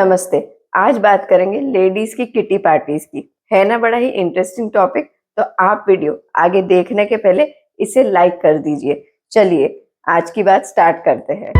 नमस्ते। आज बात करेंगे लेडीज की किटी पार्टीज की। है ना बड़ा ही इंटरेस्टिंग टॉपिक। तो आप वीडियो आगे देखने के पहले इसे लाइक कर दीजिए। चलिए आज की बात स्टार्ट करते हैं।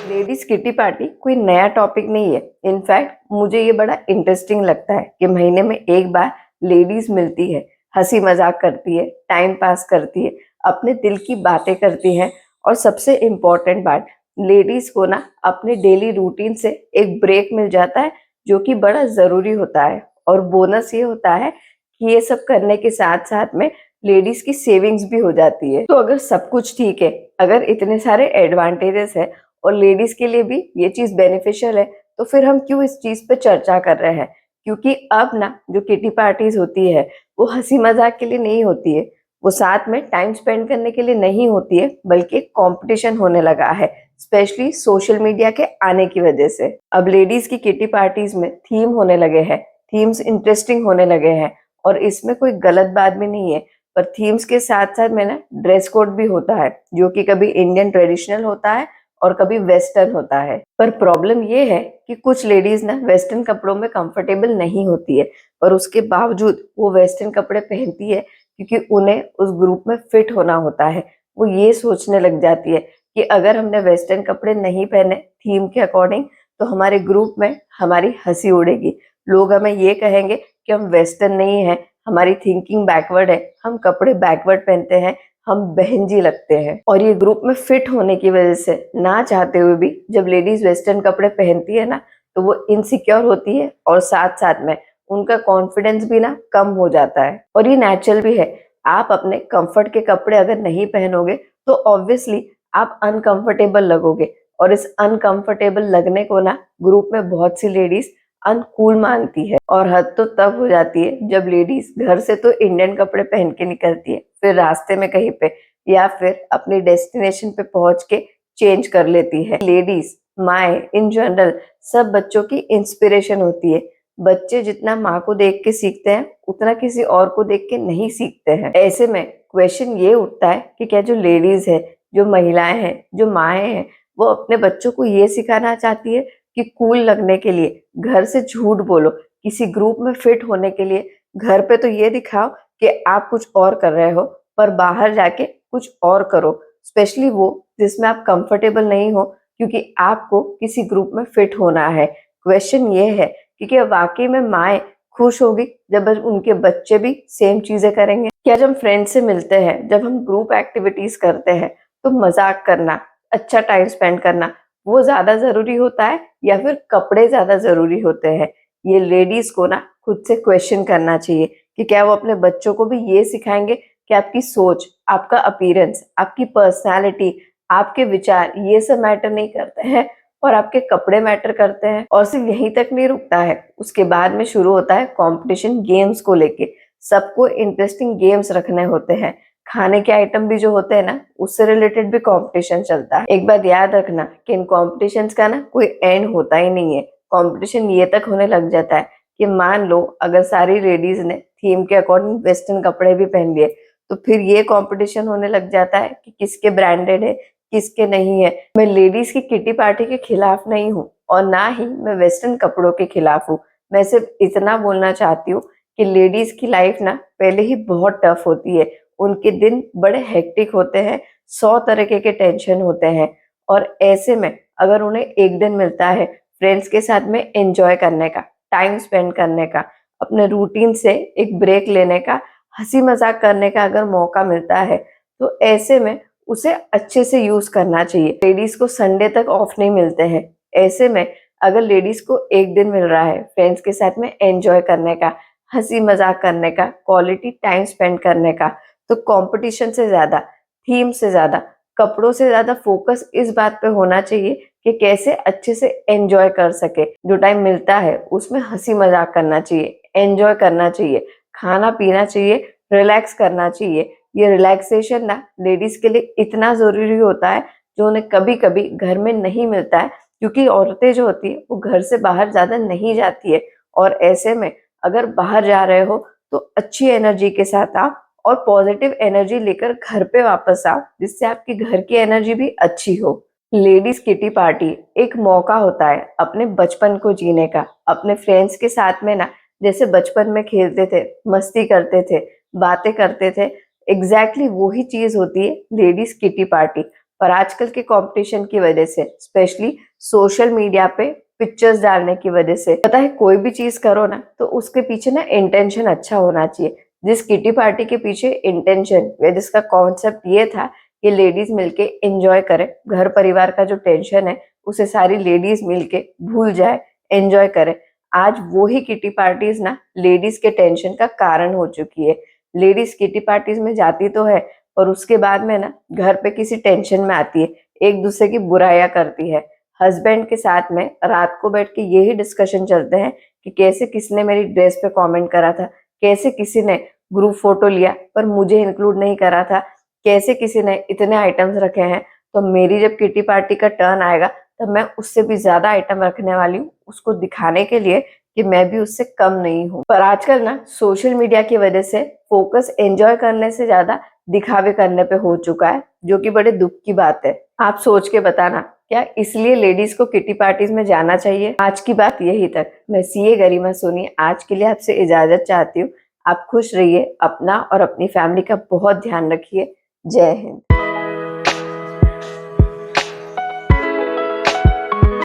लेडीज किटी पार्टी कोई नया टॉपिक नहीं है। इनफैक्ट मुझे ये बड़ा इंटरेस्टिंग लगता है कि महीने में एक बार लेडीज मिलती है, हंसी मजाक करती है, टाइम पास करती है, अपने दिल की बातें करती हैं और सबसे इम्पोर्टेंट बात, लेडीज को ना अपने डेली रूटीन से एक ब्रेक मिल जाता है जो कि बड़ा जरूरी होता है। और बोनस ये होता है कि ये सब करने के साथ साथ में लेडीज की सेविंग्स भी हो जाती है। तो अगर सब कुछ ठीक है, अगर इतने सारे एडवांटेजेस है और लेडीज के लिए भी ये चीज बेनिफिशियल है, तो फिर हम क्यों इस चीज पे चर्चा कर रहे हैं। क्योंकि अब ना जो किटी पार्टीज होती है वो हंसी मजाक के लिए नहीं होती है, वो साथ में टाइम स्पेंड करने के लिए नहीं होती है, बल्कि कंपटीशन होने लगा है, स्पेशली सोशल मीडिया के आने की वजह से। अब लेडीज की किटी पार्टीज में थीम होने लगे हैं, थीम्स इंटरेस्टिंग होने लगे हैं और इसमें कोई गलत बात भी नहीं है। पर थीम्स के साथ साथ में ना ड्रेस कोड भी होता है जो कि कभी इंडियन ट्रेडिशनल होता है और कभी वेस्टर्न होता है। पर प्रॉब्लम ये है कि कुछ लेडीज ना वेस्टर्न कपड़ों में कंफर्टेबल नहीं होती है, पर उसके बावजूद वो वेस्टर्न कपड़े पहनती है क्योंकि उन्हें उस ग्रुप में फिट होना होता है। वो ये सोचने लग जाती है कि अगर हमने वेस्टर्न कपड़े नहीं पहने थीम के अकॉर्डिंग तो हमारे ग्रुप में हमारी हंसी उड़ेगी, लोग हमें ये कहेंगे कि हम वेस्टर्न नहीं है, हमारी थिंकिंग बैकवर्ड है, हम कपड़े बैकवर्ड पहनते हैं, हम बहनजी लगते हैं। और ये ग्रुप में फिट होने की वजह से ना चाहते हुए भी जब लेडीज वेस्टर्न कपड़े पहनती है ना तो वो इनसिक्योर होती है और साथ साथ में उनका कॉन्फिडेंस भी ना कम हो जाता है। और ये नेचुरल भी है। आप अपने कंफर्ट के कपड़े अगर नहीं पहनोगे तो ऑब्वियसली आप अनकंफर्टेबल लगोगे और इस अनकंफर्टेबल लगने को ना ग्रुप में बहुत सी लेडीज अनकूल मानती है। और हद तो तब हो जाती है जब लेडीज घर से तो इंडियन कपड़े पहन के निकलती है, फिर रास्ते में कहीं पे या फिर अपनी डेस्टिनेशन पे पहुंच के चेंज कर लेती है। लेडीज, माए इन जनरल सब बच्चों की इंस्पिरेशन होती है। बच्चे जितना माँ को देख के सीखते हैं उतना किसी और को देख के नहीं सीखते हैं। ऐसे में क्वेश्चन ये उठता है कि क्या जो लेडीज है, जो महिलाएं हैं, जो माएँ हैं, वो अपने बच्चों को ये सिखाना चाहती है कि कूल लगने के लिए घर से झूठ बोलो, किसी ग्रुप में फिट होने के लिए घर पे तो ये दिखाओ कि आप कुछ और कर रहे हो, पर बाहर जाके कुछ और करो, स्पेशली वो जिसमें आप कंफर्टेबल नहीं हो, क्योंकि आपको किसी ग्रुप में फिट होना है। क्वेश्चन ये है कि क्या वाकई में माएँ खुश होगी जब उनके बच्चे भी सेम चीजें करेंगे? क्या जब फ्रेंड से मिलते हैं, जब हम ग्रुप एक्टिविटीज करते हैं, तो मजाक करना, अच्छा टाइम स्पेंड करना वो ज्यादा जरूरी होता है या फिर कपड़े ज्यादा जरूरी होते हैं? ये लेडीज को ना खुद से क्वेश्चन करना चाहिए कि क्या वो अपने बच्चों को भी ये सिखाएंगे कि आपकी सोच, आपका अपीयरेंस, आपकी पर्सनालिटी, आपके विचार ये सब मैटर नहीं करते हैं और आपके कपड़े मैटर करते हैं। और सिर्फ यहीं तक नहीं रुकता है, उसके बाद में शुरू होता है कंपटीशन गेम्स को लेके। सबको इंटरेस्टिंग गेम्स रखने होते हैं, खाने के आइटम भी जो होते हैं ना उससे रिलेटेड भी कंपटीशन चलता है। एक बात याद रखना कि इन कॉम्पिटिशन्स का ना कोई एंड होता ही नहीं है। कंपटीशन ये तक होने लग जाता है कि मान लो अगर सारी लेडीज ने थीम के अकॉर्डिंग वेस्टर्न कपड़े भी पहन लिए तो फिर ये कंपटीशन होने लग जाता है कि किसके ब्रांडेड है, किसके नहीं है। मैं लेडीज की किटी पार्टी के खिलाफ नहीं हूँ और ना ही मैं वेस्टर्न कपड़ों के खिलाफ हूँ। मैं सिर्फ इतना बोलना चाहती हूँ कि लेडीज की लाइफ ना पहले ही बहुत टफ होती है, उनके दिन बड़े हेक्टिक होते हैं, 100 तरीके के टेंशन होते हैं। और ऐसे में अगर उन्हें एक दिन मिलता है फ्रेंड्स के साथ में एंजॉय करने का, टाइम स्पेंड करने का, अपने रूटीन से एक ब्रेक लेने का, हंसी मजाक करने का अगर मौका मिलता है तो ऐसे में उसे अच्छे से यूज करना चाहिए। लेडीज को संडे तक ऑफ नहीं मिलते हैं। ऐसे में अगर लेडीज को एक दिन मिल रहा है फ्रेंड्स के साथ में एंजॉय करने का, हंसी मजाक करने का, क्वालिटी टाइम स्पेंड करने का, तो कंपटीशन से ज्यादा, थीम से ज्यादा, कपड़ों से ज्यादा फोकस इस बात पे होना चाहिए कि कैसे अच्छे से एंजॉय कर सके। जो टाइम मिलता है उसमें हंसी मजाक करना चाहिए, एंजॉय करना चाहिए, खाना पीना चाहिए, रिलैक्स करना चाहिए। ये रिलैक्सेशन ना लेडीज के लिए इतना जरूरी होता है जो उन्हें कभी कभी घर में नहीं मिलता है, क्योंकि औरतें जो होती है वो घर से बाहर ज्यादा नहीं जाती है। और ऐसे में अगर बाहर जा रहे हो तो अच्छी एनर्जी के साथ आओ और पॉजिटिव एनर्जी लेकर घर पे वापस आओ, जिससे आपकी घर की एनर्जी भी अच्छी हो। लेडीज किटी पार्टी एक मौका होता है अपने बचपन को जीने का, अपने फ्रेंड्स के साथ में ना, जैसे बचपन में खेलते थे, मस्ती करते थे, बातें करते थे। एग्जैक्टली वही चीज होती है लेडीज किटी पार्टी। पर आजकल के कंपटीशन की वजह से, स्पेशली सोशल मीडिया पे पिक्चर्स डालने की वजह से, पता है कोई भी चीज करो ना तो उसके पीछे ना इंटेंशन अच्छा होना चाहिए। जिस किटी पार्टी के पीछे इंटेंशन या जिसका कॉन्सेप्ट ये था कि लेडीज मिलके एंजॉय करें, घर परिवार का जो टेंशन है उसे सारी लेडीज मिलके भूल जाए, एंजॉय करें। आज वो ही किटी पार्टीज ना लेडीज के टेंशन का कारण हो चुकी है। लेडीज किटी पार्टीज में जाती तो है और उसके बाद में ना घर पे किसी टेंशन में आती है, एक दूसरे की बुराइयां करती है। हस्बैंड के साथ में रात को बैठ के यही डिस्कशन चलते हैं कि कैसे किसने मेरी ड्रेस पे कमेंट करा था, कैसे किसी ने ग्रुप फोटो लिया पर मुझे इंक्लूड नहीं करा था, कैसे किसी ने इतने आइटम्स रखे हैं, तो मेरी जब किटी पार्टी का टर्न आएगा तब मैं उससे भी ज्यादा आइटम रखने वाली हूँ, उसको दिखाने के लिए कि मैं भी उससे कम नहीं हूँ। पर आजकल ना सोशल मीडिया की वजह से फोकस एंजॉय करने से ज्यादा दिखावे करने पे हो चुका है, जो कि बड़े दुख की बात है। आप सोच के बताना, क्या इसलिए लेडीज को किटी पार्टीज में जाना चाहिए? आज की बात यही तक। मैं सीए गरिमा सोनी आज के लिए आपसे इजाजत चाहती हूँ। आप खुश रहिए, अपना और अपनी फैमिली का बहुत ध्यान रखिए। जय हिंद।